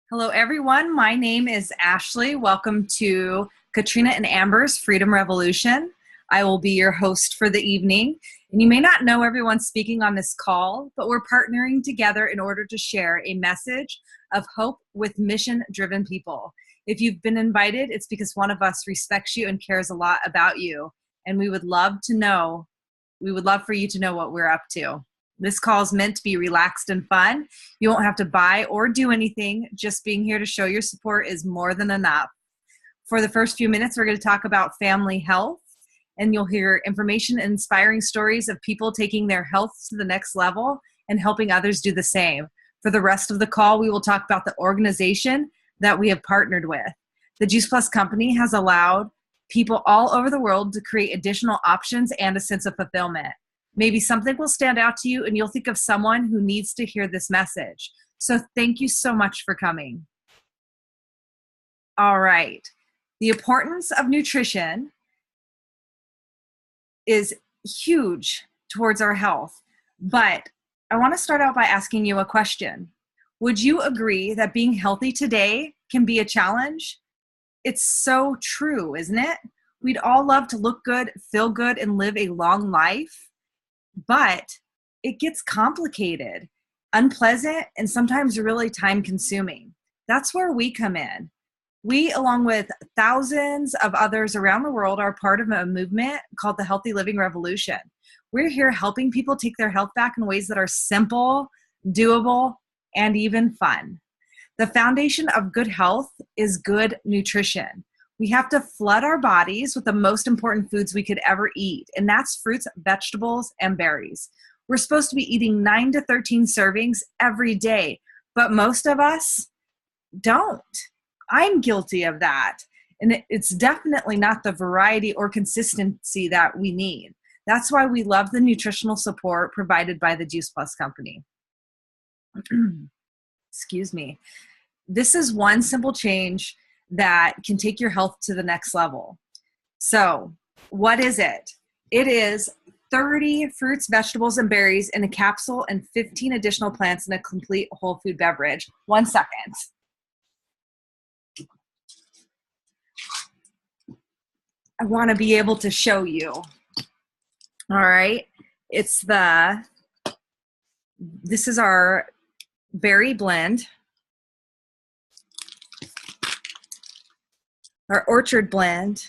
Hello, everyone. My name is Ashley. Welcome to Katrena and Amber's Freedom Revolution. I will be your host for the evening. And you may not know everyone speaking on this call, but we're partnering together in order to share a message of hope with mission-driven people. If you've been invited, it's because one of us respects you and cares a lot about you. And we would love for you to know what we're up to. This call is meant to be relaxed and fun. You won't have to buy or do anything. Just being here to show your support is more than enough. For the first few minutes, we're going to talk about family health, and you'll hear information and inspiring stories of people taking their health to the next level and helping others do the same. For the rest of the call, we will talk about the organization that we have partnered with. The Juice Plus company has allowed people all over the world to create additional options and a sense of fulfillment. Maybe something will stand out to you and you'll think of someone who needs to hear this message. So thank you so much for coming. All right. The importance of nutrition is huge towards our health, but I want to start out by asking you a question. Would you agree that being healthy today can be a challenge? It's so true, isn't it? We'd all love to look good, feel good, and live a long life. But it gets complicated, unpleasant, and sometimes really time-consuming. That's where we come in. We, along with thousands of others around the world, are part of a movement called the Healthy Living Revolution. We're here helping people take their health back in ways that are simple, doable, and even fun. The foundation of good health is good nutrition. We have to flood our bodies with the most important foods we could ever eat, and that's fruits, vegetables, and berries. We're supposed to be eating 9 to 13 servings every day, but most of us don't. I'm guilty of that, and it's definitely not the variety or consistency that we need. That's why we love the nutritional support provided by the Juice Plus company. Excuse me. This is one simple change that can take your health to the next level. So, what is it? It is 30 fruits, vegetables, and berries in a capsule and 15 additional plants in a complete whole food beverage. 1 second. I want to be able to show you. All right. This is our berry blend. Our orchard blend,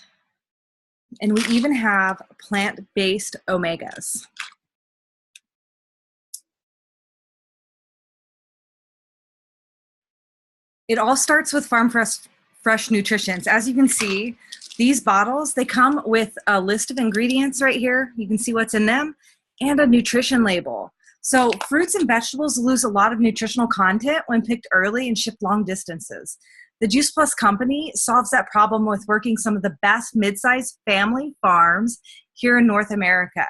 and we even have plant-based omegas. It all starts with farm fresh nutritions. As you can see, these bottles, they come with a list of ingredients right here. You can see what's in them and a nutrition label. So fruits and vegetables lose a lot of nutritional content when picked early and shipped long distances. The Juice Plus company solves that problem with working some of the best mid-sized family farms here in North America.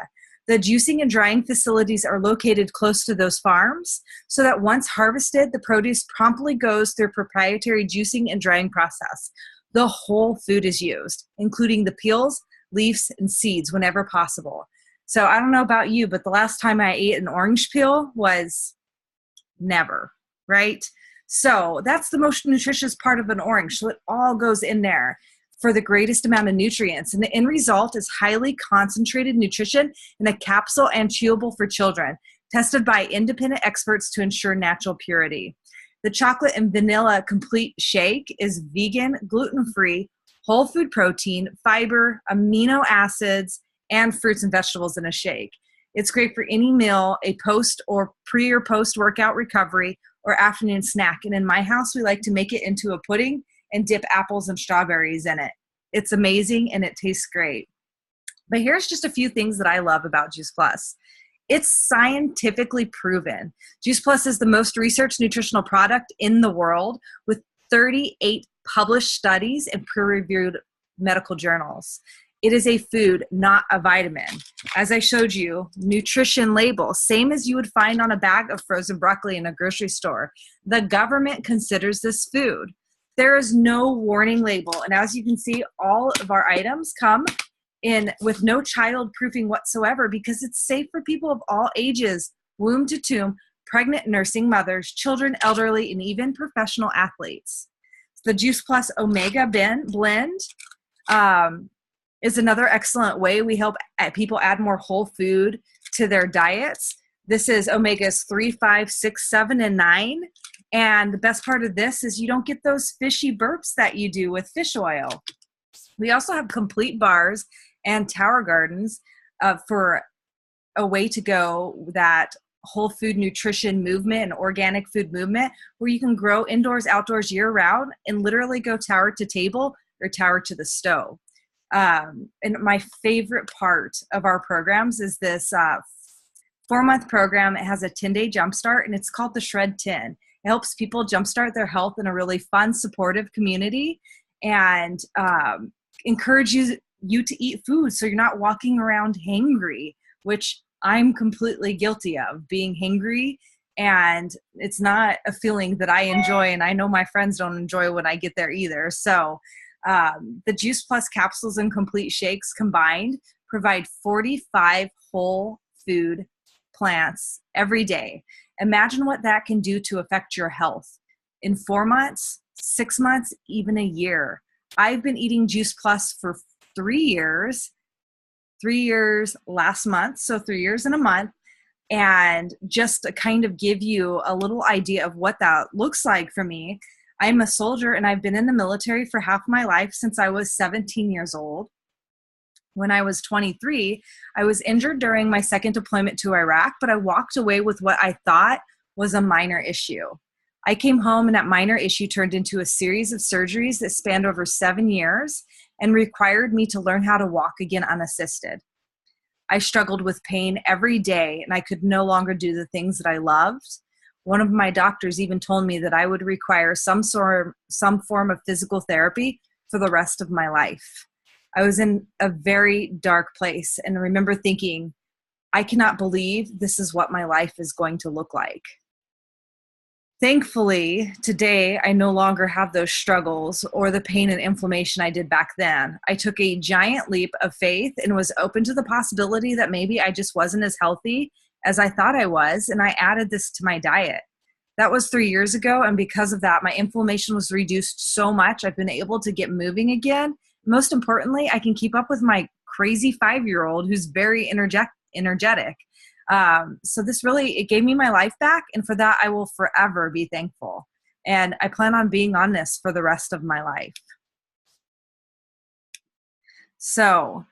The juicing and drying facilities are located close to those farms so that once harvested, the produce promptly goes through a proprietary juicing and drying process. The whole food is used, including the peels, leaves, and seeds whenever possible. So I don't know about you, but the last time I ate an orange peel was never, right? So that's the most nutritious part of an orange. So it all goes in there for the greatest amount of nutrients. And the end result is highly concentrated nutrition in a capsule and chewable for children, tested by independent experts to ensure natural purity. The chocolate and vanilla complete shake is vegan, gluten-free, whole food protein, fiber, amino acids, and fruits and vegetables in a shake. It's great for any meal, a post or pre or post workout recovery, or afternoon snack. And in my house, we like to make it into a pudding and dip apples and strawberries in it. It's amazing and it tastes great. But here's just a few things that I love about Juice Plus. It's scientifically proven. Juice Plus is the most researched nutritional product in the world with 38 published studies in peer-reviewed medical journals. It is a food, not a vitamin. As I showed you, nutrition label, same as you would find on a bag of frozen broccoli in a grocery store. The government considers this food. There is no warning label. And as you can see, all of our items come in with no child proofing whatsoever because it's safe for people of all ages, womb to tomb, pregnant nursing mothers, children, elderly, and even professional athletes. The Juice Plus Omega Blend is another excellent way we help people add more whole food to their diets. This is omegas 3, 5, 6, 7, and 9. And the best part of this is you don't get those fishy burps that you do with fish oil. We also have complete bars and tower gardens for a way to go that whole food nutrition movement and organic food movement where you can grow indoors, outdoors, year round and literally go tower to table or tower to the stove. And my favorite part of our programs is this 4-month program. It has a 10-day jumpstart and it's called the Shred 10. It helps people jumpstart their health in a really fun, supportive community and encourage you to eat food so you're not walking around hangry, which I'm completely guilty of, being hangry, and it's not a feeling that I enjoy, and I know my friends don't enjoy when I get there either. So the Juice Plus capsules and complete shakes combined provide 45 whole food plants every day. Imagine what that can do to affect your health in 4 months, 6 months, even a year. I've been eating Juice Plus for 3 years. 3 years last month, so 3 years and a month. And just to kind of give you a little idea of what that looks like for me, I'm a soldier and I've been in the military for half my life since I was 17 years old. When I was 23, I was injured during my second deployment to Iraq, but I walked away with what I thought was a minor issue. I came home and that minor issue turned into a series of surgeries that spanned over 7 years and required me to learn how to walk again unassisted. I struggled with pain every day and I could no longer do the things that I loved. One of my doctors even told me that I would require some form of physical therapy for the rest of my life. I was in a very dark place and I remember thinking, I cannot believe this is what my life is going to look like. Thankfully, today, I no longer have those struggles or the pain and inflammation I did back then. I took a giant leap of faith and was open to the possibility that maybe I just wasn't as healthy as I thought I was, and I added this to my diet. That was 3 years ago, and because of that, my inflammation was reduced so much, I've been able to get moving again. Most importantly, I can keep up with my crazy 5-year-old who's very energetic. So this really, it gave me my life back, and for that I will forever be thankful. And I plan on being on this for the rest of my life. So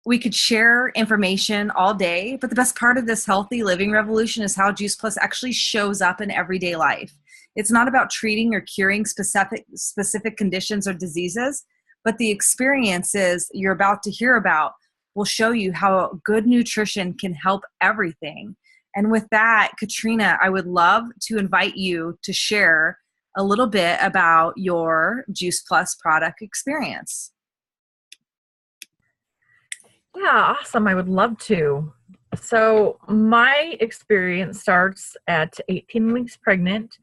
we could share information all day, but the best part of this healthy living revolution is how Juice Plus actually shows up in everyday life. It's not about treating or curing specific conditions or diseases, but the experiences you're about to hear about will show you how good nutrition can help everything. And with that, Katrena, I would love to invite you to share a little bit about your Juice Plus product experience. Yeah, awesome. I would love to. So my experience starts at 18 weeks pregnant.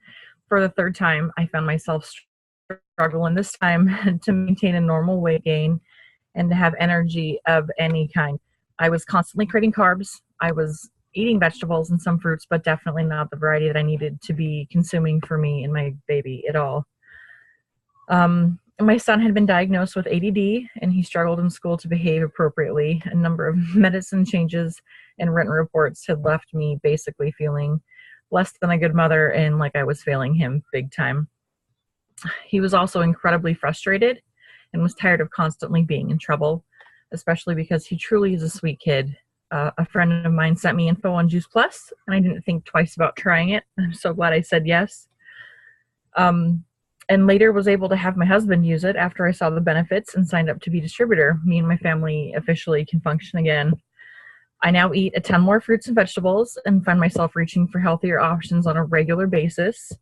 For the third time, I found myself struggling this time to maintain a normal weight gain and to have energy of any kind. I was constantly craving carbs. I was eating vegetables and some fruits, but definitely not the variety that I needed to be consuming for me and my baby at all. My son had been diagnosed with ADD, and he struggled in school to behave appropriately. A number of medicine changes and written reports had left me basically feeling less than a good mother and like I was failing him big time. He was also incredibly frustrated and was tired of constantly being in trouble, especially because he truly is a sweet kid. A friend of mine sent me info on Juice Plus, and I didn't think twice about trying it. I'm so glad I said yes. And later was able to have my husband use it after I saw the benefits and signed up to be distributor. Me and my family officially can function again. I now eat a ton more fruits and vegetables and find myself reaching for healthier options on a regular basis.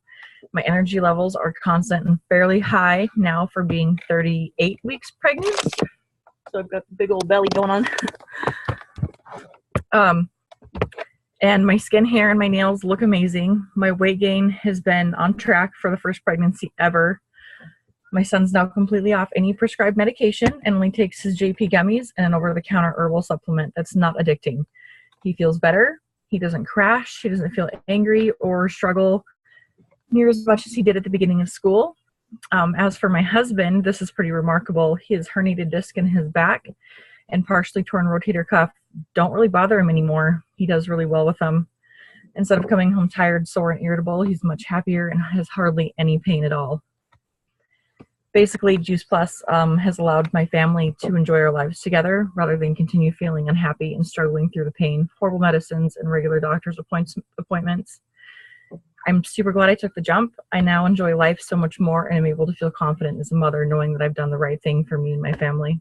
My energy levels are constant and fairly high now for being 38 weeks pregnant. So I've got the big old belly going on. And my skin, hair, and my nails look amazing. My weight gain has been on track for the first pregnancy ever. My son's now completely off any prescribed medication and only takes his JP gummies and an over-the-counter herbal supplement that's not addicting. He feels better. He doesn't crash. He doesn't feel angry or struggle near as much as he did at the beginning of school. As for my husband, this is pretty remarkable. His herniated disc in his back and partially torn rotator cuff don't really bother him anymore. He does really well with them. Instead of coming home tired, sore, and irritable, he's much happier and has hardly any pain at all. Basically, Juice Plus has allowed my family to enjoy our lives together rather than continue feeling unhappy and struggling through the pain, horrible medicines, and regular doctor's appointments. I'm super glad I took the jump. I now enjoy life so much more and am able to feel confident as a mother knowing that I've done the right thing for me and my family.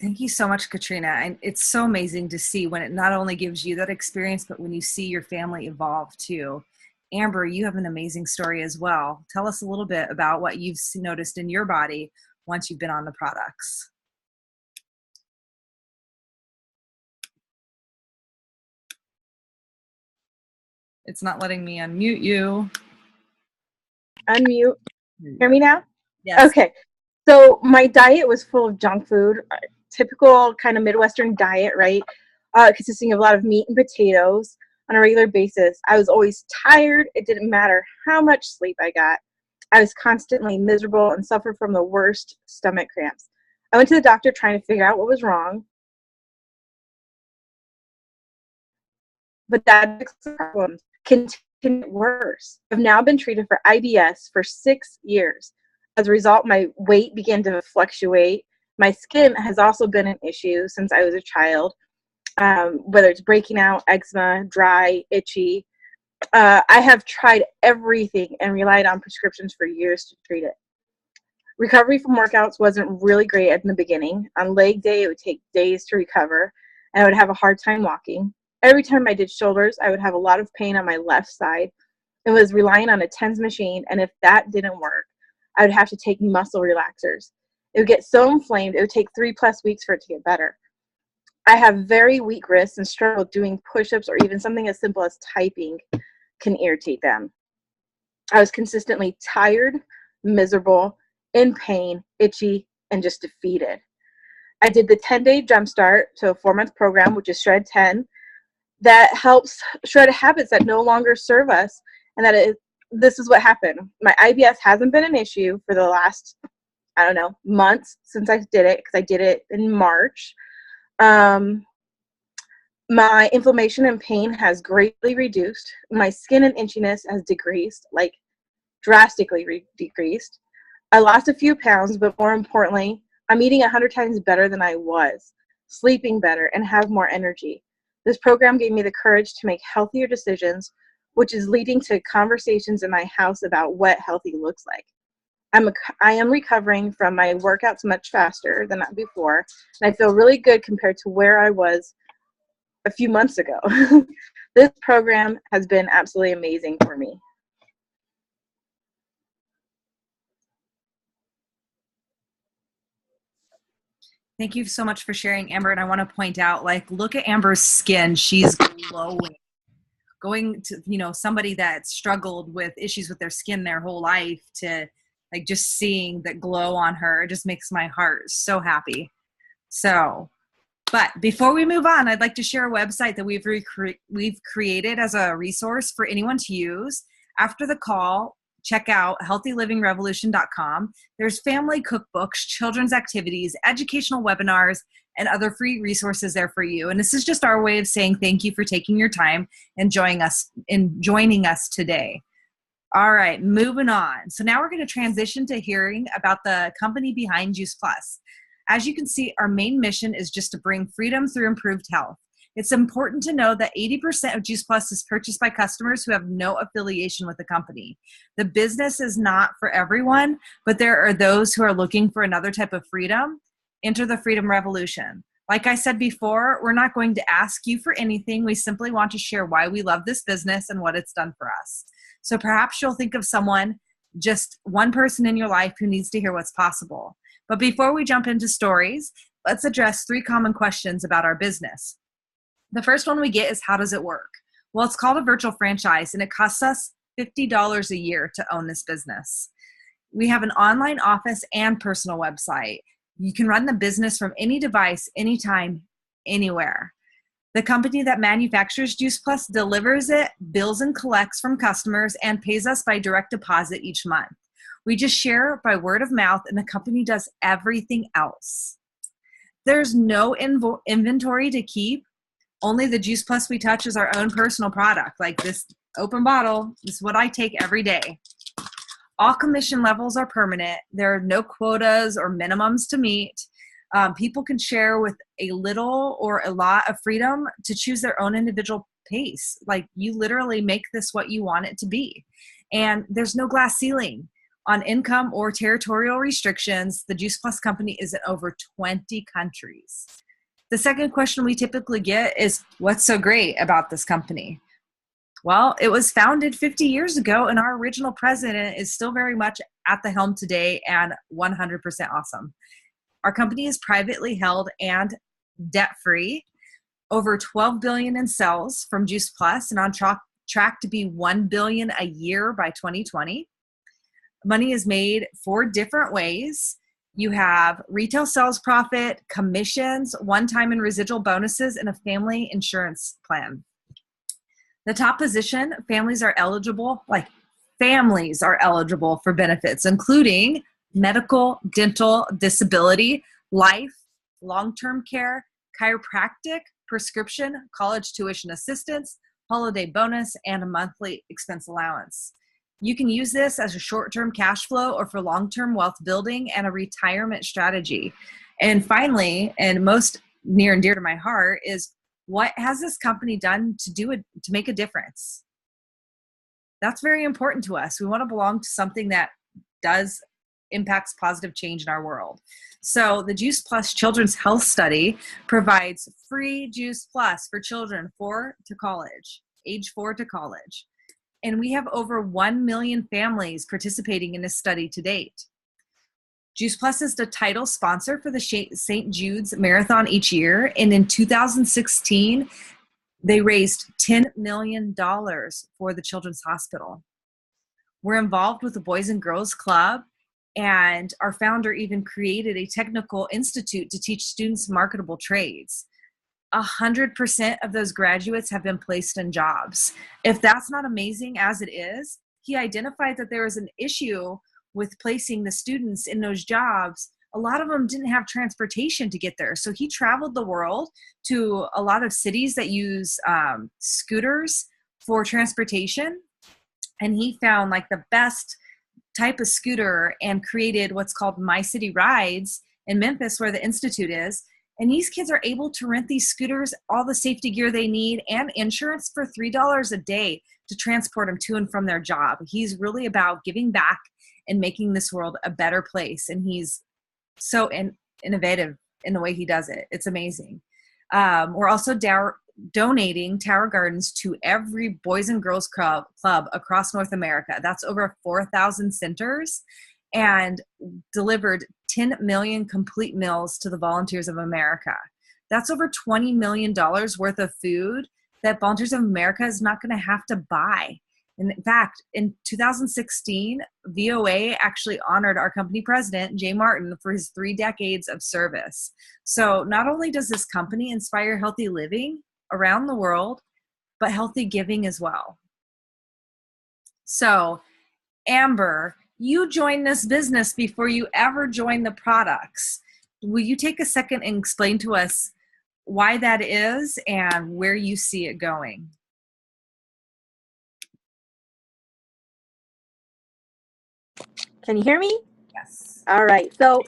Thank you so much, Katrena. And it's so amazing to see when it not only gives you that experience, but when you see your family evolve too. Amber, you have an amazing story as well. Tell us a little bit about what you've noticed in your body once you've been on the products. It's not letting me unmute you. Unmute. Hear me now? Yes. Okay. So my diet was full of junk food, typical kind of Midwestern diet, right? Consisting of a lot of meat and potatoes on a regular basis. I was always tired. It didn't matter how much sleep I got. I was constantly miserable and suffered from the worst stomach cramps. I went to the doctor trying to figure out what was wrong. But that's the problem. Continued worse. I've now been treated for IBS for 6 years. As a result, my weight began to fluctuate. My skin has also been an issue since I was a child, whether it's breaking out, eczema, dry, itchy. I have tried everything and relied on prescriptions for years to treat it. Recovery from workouts wasn't really great in the beginning. On leg day, it would take days to recover, and I would have a hard time walking. Every time I did shoulders, I would have a lot of pain on my left side. It was relying on a TENS machine, and if that didn't work, I would have to take muscle relaxers. It would get so inflamed, it would take 3+ weeks for it to get better. I have very weak wrists and struggle doing push-ups or even something as simple as typing can irritate them. I was consistently tired, miserable, in pain, itchy, and just defeated. I did the 10-day jumpstart, so a 4-month program, which is Shred 10, that helps shred habits that no longer serve us, and this is what happened. My IBS hasn't been an issue for the last, months since I did it, because I did it in March. My inflammation and pain has greatly reduced. My skin and itchiness has decreased, like drastically decreased. I lost a few pounds, but more importantly, I'm eating 100 times better than I was, sleeping better, and have more energy. This program gave me the courage to make healthier decisions, which is leading to conversations in my house about what healthy looks like. I am recovering from my workouts much faster than before, and I feel really good compared to where I was a few months ago. This program has been absolutely amazing for me. Thank you so much for sharing, Amber. And I want to point out, look at Amber's skin. She's glowing. Going to, somebody that struggled with issues with their skin their whole life to just seeing that glow on her, it just makes my heart so happy. So, but before we move on, I'd like to share a website that we've created as a resource for anyone to use. After the call, check out healthylivingrevolution.com. There's family cookbooks, children's activities, educational webinars, and other free resources there for you. And this is just our way of saying thank you for taking your time and joining us today. All right, moving on. So now we're going to transition to hearing about the company behind Juice Plus. As you can see, our main mission is just to bring freedom through improved health. It's important to know that 80% of Juice Plus is purchased by customers who have no affiliation with the company. The business is not for everyone, but there are those who are looking for another type of freedom. Enter the freedom revolution. Like I said before, we're not going to ask you for anything. We simply want to share why we love this business and what it's done for us. So perhaps you'll think of someone, just one person in your life who needs to hear what's possible. But before we jump into stories, let's address 3 common questions about our business. The first one we get is, how does it work? Well, it's called a virtual franchise, and it costs us $50 a year to own this business. We have an online office and personal website. You can run the business from any device, anytime, anywhere. The company that manufactures Juice Plus delivers it, bills and collects from customers, and pays us by direct deposit each month. We just share by word of mouth, and the company does everything else. There's no inventory to keep. Only the Juice Plus we touch is our own personal product. Like this open bottle is what I take every day. All commission levels are permanent. There are no quotas or minimums to meet. People can share with a little or a lot of freedom to choose their own individual pace. Like you literally make this what you want it to be. And there's no glass ceiling on income or territorial restrictions. The Juice Plus company is in over 20 countries. The second question we typically get is, what's so great about this company? Well, it was founded 50 years ago, and our original president is still very much at the helm today and 100% awesome. Our company is privately held and debt-free, over $12 billion in sales from Juice Plus, and on track to be $1 billion a year by 2020. Money is made 4 different ways. You have retail sales profit, commissions, one-time and residual bonuses, and a family insurance plan. The top position, families are eligible for benefits, including medical, dental, disability, life, long-term care, chiropractic, prescription, college tuition assistance, holiday bonus, and a monthly expense allowance. You can use this as a short-term cash flow or for long-term wealth building and a retirement strategy. And finally, and most near and dear to my heart, is what has this company done to make a difference? That's very important to us. We want to belong to something that impacts positive change in our world. So the Juice Plus Children's Health Study provides free Juice Plus for children age 4 to college. And we have over 1 million families participating in this study to date. Juice Plus is the title sponsor for the St. Jude's Marathon each year. And in 2016, they raised $10 million for the Children's Hospital. We're involved with the Boys and Girls Club, and our founder even created a technical institute to teach students marketable trades. 100% of those graduates have been placed in jobs. If that's not amazing as it is, he identified that there was an issue with placing the students in those jobs. A lot of them didn't have transportation to get there. So he traveled the world to a lot of cities that use scooters for transportation. And he found like the best type of scooter and created what's called My City Rides in Memphis, where the Institute is. And these kids are able to rent these scooters, all the safety gear they need, and insurance for $3 a day to transport them to and from their job. He's really about giving back and making this world a better place. And he's so innovative in the way he does it. It's amazing. We're also donating Tower Gardens to every Boys and Girls Club across North America. That's over 4,000 centers, and delivered 10 million complete meals to the Volunteers of America. That's over $20 million worth of food that Volunteers of America is not going to have to buy. And in fact, in 2016, VOA actually honored our company president, Jay Martin, for his 3 decades of service. So not only does this company inspire healthy living around the world, but healthy giving as well. So, Amber, you joined this business before you ever joined the products. Will you take a second and explain to us why that is and where you see it going? Can you hear me? Yes. All right. So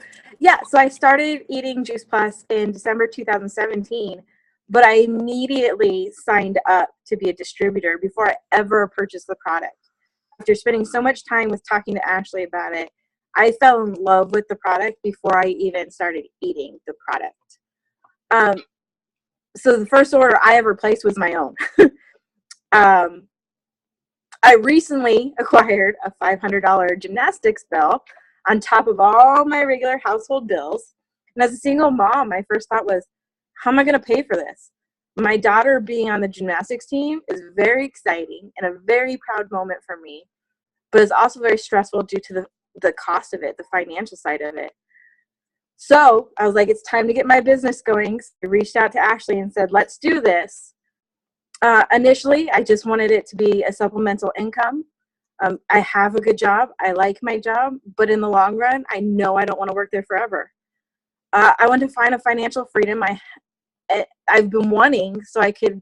I started eating Juice Plus in December 2017, but I immediately signed up to be a distributor before I ever purchased the product. After spending so much time with talking to Ashley about it, I fell in love with the product before I even started eating the product. So the first order I ever placed was my own. I recently acquired a $500 gymnastics bell on top of all my regular household bills. And as a single mom, my first thought was, how am I going to pay for this? My daughter being on the gymnastics team is very exciting and a very proud moment for me, but it's also very stressful due to the cost of it, the financial side of it. So I was like, it's time to get my business going. So I reached out to Ashley and said, let's do this. Initially, I just wanted it to be a supplemental income. I have a good job. I like my job, but in the long run, I know I don't want to work there forever. I want to find a financial freedom I've been wanting so I could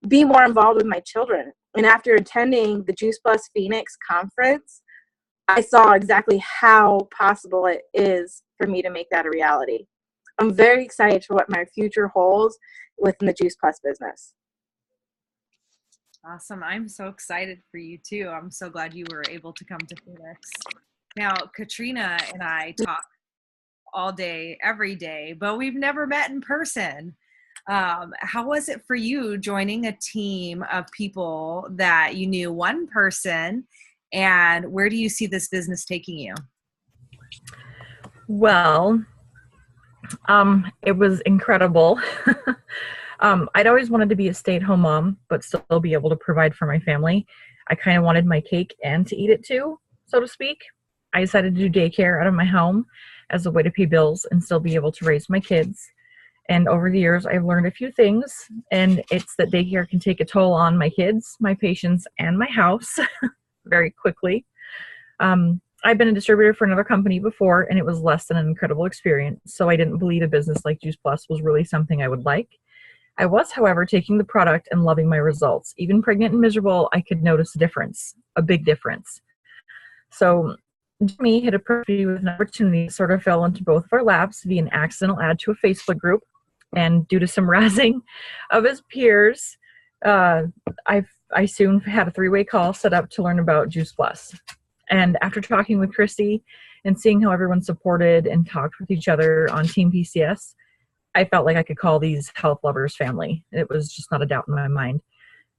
be more involved with my children. And after attending the Juice Plus Phoenix conference, I saw exactly how possible it is for me to make that a reality. I'm very excited for what my future holds within the Juice Plus business. Awesome. I'm so excited for you too. I'm so glad you were able to come to Phoenix. Now, Katrena and I talk all day, every day, but we've never met in person. How was it for you joining a team of people that you knew one person, and where do you see this business taking you? Well, it was incredible. I'd always wanted to be a stay-at-home mom, but still be able to provide for my family. I kind of wanted my cake and to eat it too, so to speak. I decided to do daycare out of my home as a way to pay bills and still be able to raise my kids. And over the years, I've learned a few things, and it's that daycare can take a toll on my kids, my patients, and my house very quickly. I've been a distributor for another company before, and it was less than an incredible experience, so I didn't believe a business like Juice Plus was really something I would like. I was, however, taking the product and loving my results. Even pregnant and miserable, I could notice a difference, a big difference. So Jimmy had approached me with an opportunity that sort of fell into both of our laps via an accidental ad to a Facebook group. And due to some razzing of his peers, I soon had a 3-way call set up to learn about Juice Plus. And after talking with Christy and seeing how everyone supported and talked with each other on Team PCS, I felt like I could call these health lovers family. It was just not a doubt in my mind.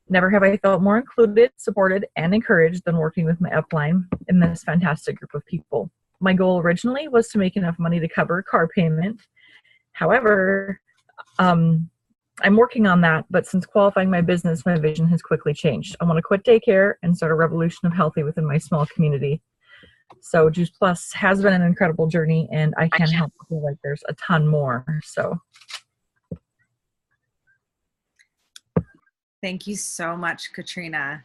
Never have I felt more included, supported, and encouraged than working with my upline in this fantastic group of people. My goal originally was to make enough money to cover a car payment. However, I'm working on that, but since qualifying my business, my vision has quickly changed. I want to quit daycare and start a revolution of healthy within my small community. So Juice Plus has been an incredible journey, and I can't help but feel like there's a ton more. So Thank you so much, Katrena.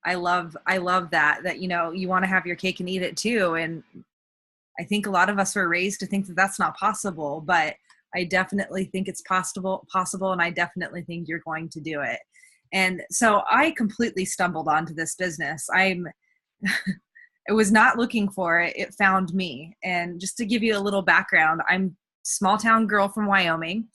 I love that, you want to have your cake and eat it too. And I think a lot of us were raised to think that that's not possible, but I definitely think it's possible, and I definitely think you're going to do it. And so I completely stumbled onto this business. I was not looking for it. It found me. And just to give you a little background, I'm a small town girl from Wyoming.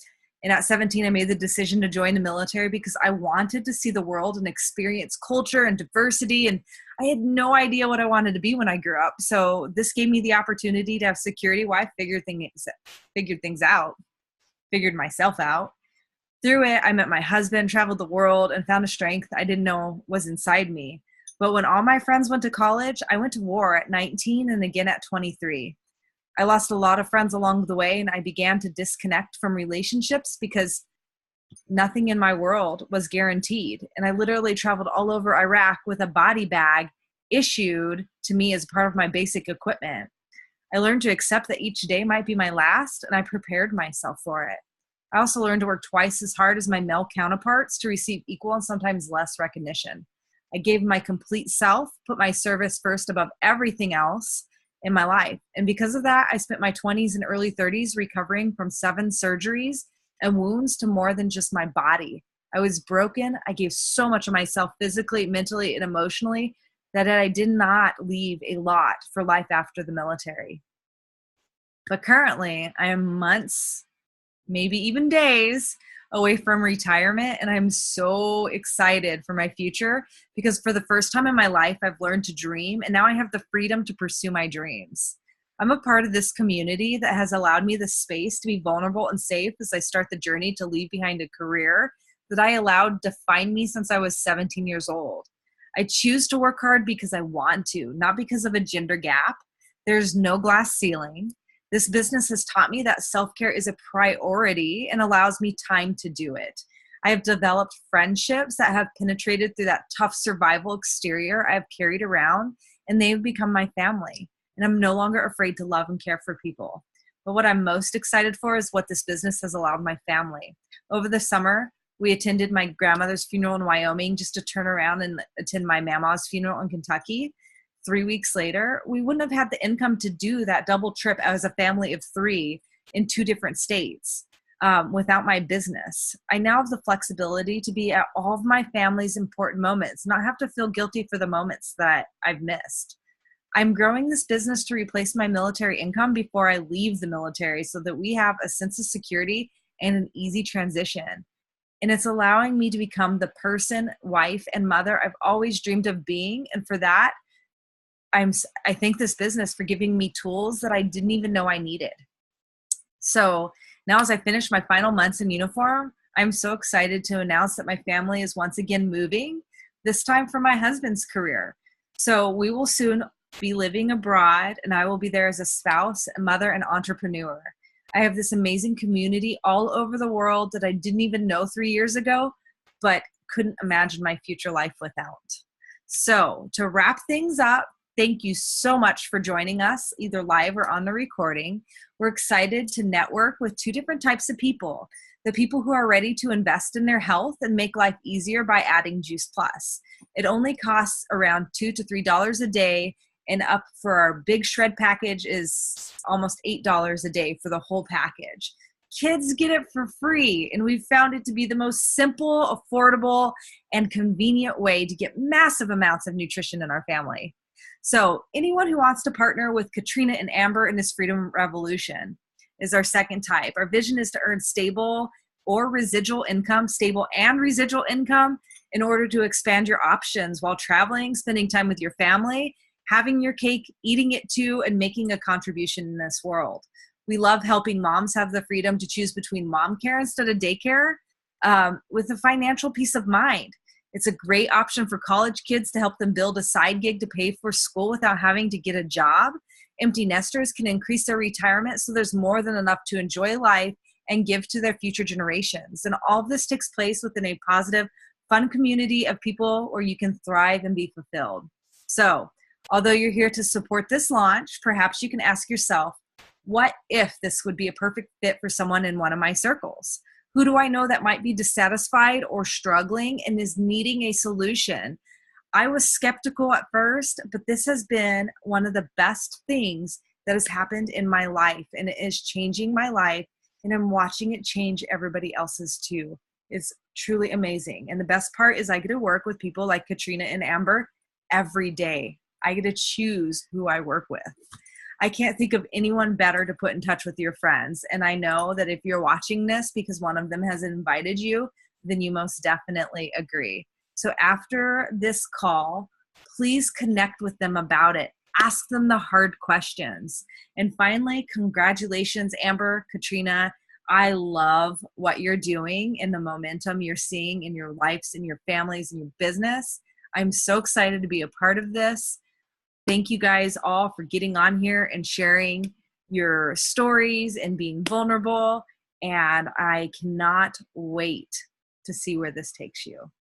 And at 17, I made the decision to join the military because I wanted to see the world and experience culture and diversity. And I had no idea what I wanted to be when I grew up. So this gave me the opportunity to have security while I figured myself out. Through it, I met my husband, traveled the world, and found a strength I didn't know was inside me. But when all my friends went to college, I went to war at 19 and again at 23. I lost a lot of friends along the way, and I began to disconnect from relationships because nothing in my world was guaranteed. And I literally traveled all over Iraq with a body bag issued to me as part of my basic equipment. I learned to accept that each day might be my last, and I prepared myself for it. I also learned to work twice as hard as my male counterparts to receive equal and sometimes less recognition. I gave my complete self, put my service first above everything else in my life. And because of that, I spent my 20s and early 30s recovering from 7 surgeries and wounds to more than just my body. I was broken. I gave so much of myself physically, mentally, and emotionally that I did not leave a lot for life after the military. But currently, I am months, maybe even days away from retirement, and I'm so excited for my future because for the first time in my life, I've learned to dream, and now I have the freedom to pursue my dreams. I'm a part of this community that has allowed me the space to be vulnerable and safe as I start the journey to leave behind a career that I allowed define me since I was 17 years old. I choose to work hard because I want to, not because of a gender gap. There's no glass ceiling. This business has taught me that self-care is a priority and allows me time to do it. I have developed friendships that have penetrated through that tough survival exterior I have carried around, and they've become my family. And I'm no longer afraid to love and care for people. But what I'm most excited for is what this business has allowed my family. Over the summer, we attended my grandmother's funeral in Wyoming just to turn around and attend my mama's funeral in Kentucky. 3 weeks later, we wouldn't have had the income to do that double trip as a family of 3 in 2 different states without my business. I now have the flexibility to be at all of my family's important moments, not have to feel guilty for the moments that I've missed. I'm growing this business to replace my military income before I leave the military so that we have a sense of security and an easy transition. And it's allowing me to become the person, wife, and mother I've always dreamed of being. And for that, I thank this business for giving me tools that I didn't even know I needed. So now as I finish my final months in uniform, I'm so excited to announce that my family is once again moving, this time for my husband's career. So we will soon be living abroad, and I will be there as a spouse, a mother, and entrepreneur. I have this amazing community all over the world that I didn't even know 3 years ago, but couldn't imagine my future life without. So to wrap things up, thank you so much for joining us, either live or on the recording. We're excited to network with 2 different types of people. The people who are ready to invest in their health and make life easier by adding Juice Plus. It only costs around $2 to $3 a day, and up for our big shred package is almost $8 a day for the whole package. Kids get it for free, and we've found it to be the most simple, affordable, and convenient way to get massive amounts of nutrition in our family. So anyone who wants to partner with Katrena and Amber in this freedom revolution is our second type. Our vision is to earn stable and residual income in order to expand your options while traveling, spending time with your family, having your cake, eating it too, and making a contribution in this world. We love helping moms have the freedom to choose between mom care instead of daycare with a financial peace of mind. It's a great option for college kids to help them build a side gig to pay for school without having to get a job. Empty nesters can increase their retirement so there's more than enough to enjoy life and give to their future generations. And all of this takes place within a positive, fun community of people where you can thrive and be fulfilled. So, although you're here to support this launch, perhaps you can ask yourself, what if this would be a perfect fit for someone in one of my circles? Who do I know that might be dissatisfied or struggling and is needing a solution? I was skeptical at first, but this has been one of the best things that has happened in my life, and it is changing my life, and I'm watching it change everybody else's too. It's truly amazing. And the best part is I get to work with people like Katrena and Amber every day. I get to choose who I work with. I can't think of anyone better to put in touch with your friends. And I know that if you're watching this because one of them has invited you, then you most definitely agree. So after this call, please connect with them about it. Ask them the hard questions. And finally, congratulations, Amber, Katrena. I love what you're doing and the momentum you're seeing in your lives, in your families, in your business. I'm so excited to be a part of this. Thank you guys all for getting on here and sharing your stories and being vulnerable. And I cannot wait to see where this takes you.